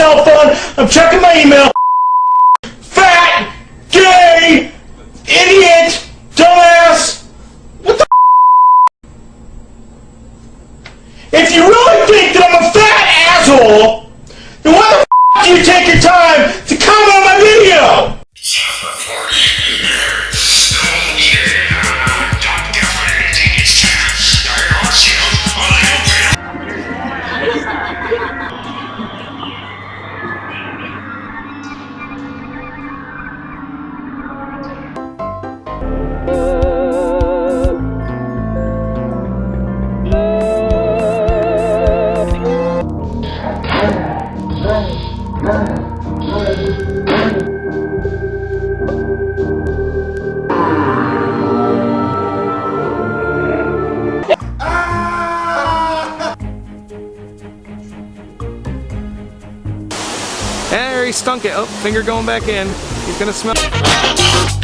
cell phone. I'm checking my email. Fat, gay, idiot, dumbass. What the If you really think that I'm a fat asshole, then why the do you take your time to comment on my video? There, he stunk it. Oh, finger going back in. He's gonna smell.